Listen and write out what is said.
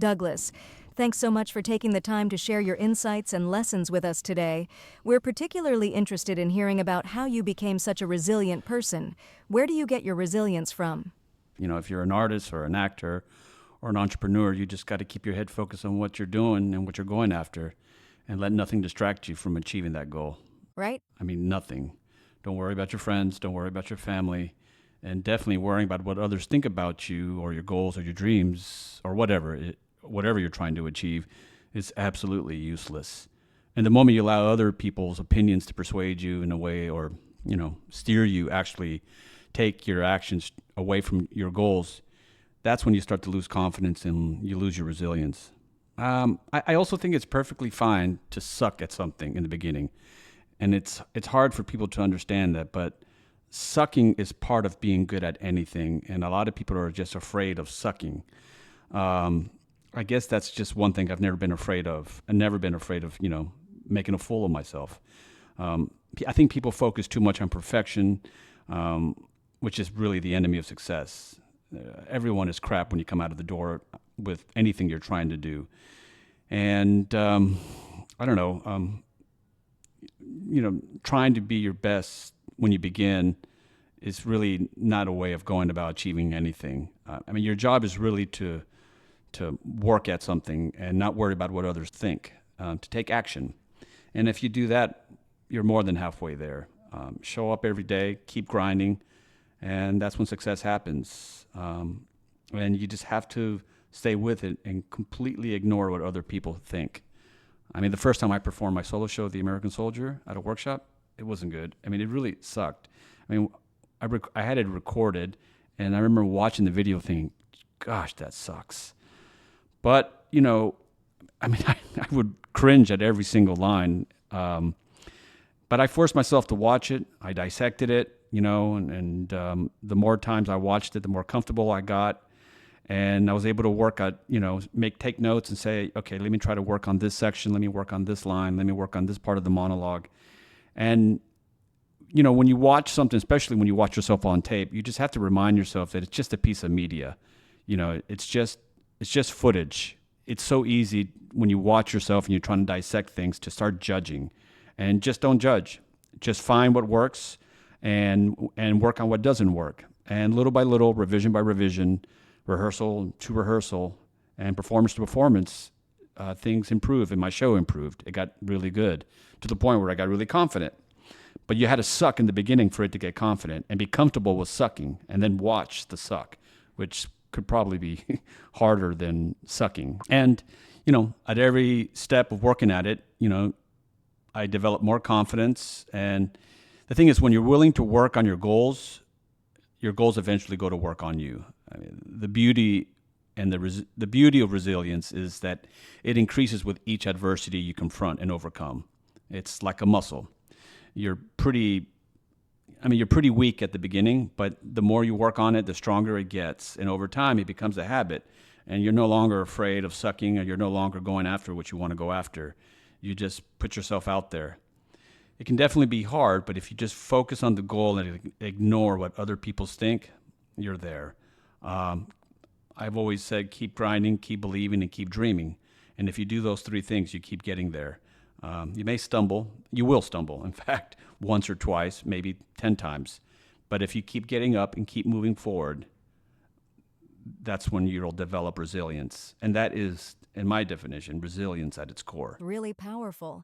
Douglas, thanks so much for taking the time to share your insights and lessons with us today. We're particularly interested in hearing about how you became such a resilient person. Where do you get your resilience from? If you're an artist or an actor or an entrepreneur, you just got to keep your head focused on what you're doing and what you're going after and let nothing distract you from achieving that goal. Right? Nothing. Don't worry about your friends. Don't worry about your family. And definitely worrying about what others think about you or your goals or your dreams or whatever you're trying to achieve is absolutely useless. And the moment you allow other people's opinions to persuade you in a way or, steer you, actually take your actions away from your goals, that's when you start to lose confidence and you lose your resilience. I also think it's perfectly fine to suck at something in the beginning. And it's hard for people to understand that, but sucking is part of being good at anything. And a lot of people are just afraid of sucking. I guess that's just one thing I've never been afraid of. I've never been afraid of, making a fool of myself. I think people focus too much on perfection, which is really the enemy of success. Everyone is crap when you come out of the door with anything you're trying to do. And I don't know, trying to be your best when you begin is really not a way of going about achieving anything. Your job is really to work at something and not worry about what others think, to take action. And if you do that, you're more than halfway there. Show up every day, keep grinding, and that's when success happens. And you just have to stay with it and completely ignore what other people think. The first time I performed my solo show, The American Soldier, at a workshop, it wasn't good. It really sucked. I had it recorded, and I remember watching the video thinking, gosh, that sucks. But, I would cringe at every single line. But I forced myself to watch it. I dissected it, and the more times I watched it, the more comfortable I got. And I was able to work at, take notes and say, okay, let me try to work on this section. Let me work on this line. Let me work on this part of the monologue. And, when you watch something, especially when you watch yourself on tape, you just have to remind yourself that it's just a piece of media. It's just footage. It's so easy when you watch yourself and you're trying to dissect things to start judging. And just don't judge. Just find what works and work on what doesn't work. And little by little, revision by revision, rehearsal to rehearsal, and performance to performance, things improve, and my show improved. It got really good to the point where I got really confident. But you had to suck in the beginning for it to get confident and be comfortable with sucking and then watch the suck, which could probably be harder than sucking. And, at every step of working at it, I developed more confidence. And the thing is, when you're willing to work on your goals eventually go to work on you. The beauty and the beauty of resilience is that it increases with each adversity you confront and overcome. It's like a muscle. You're pretty weak at the beginning, but the more you work on it, the stronger it gets. And over time, it becomes a habit. And you're no longer afraid of sucking, or you're no longer going after what you want to go after. You just put yourself out there. It can definitely be hard, but if you just focus on the goal and ignore what other people think, you're there. I've always said, keep grinding, keep believing, and keep dreaming. And if you do those three things, you keep getting there. You may stumble. You will stumble, in fact, once or twice, maybe 10 times. But if you keep getting up and keep moving forward, that's when you'll develop resilience. And that is, in my definition, resilience at its core. Really powerful.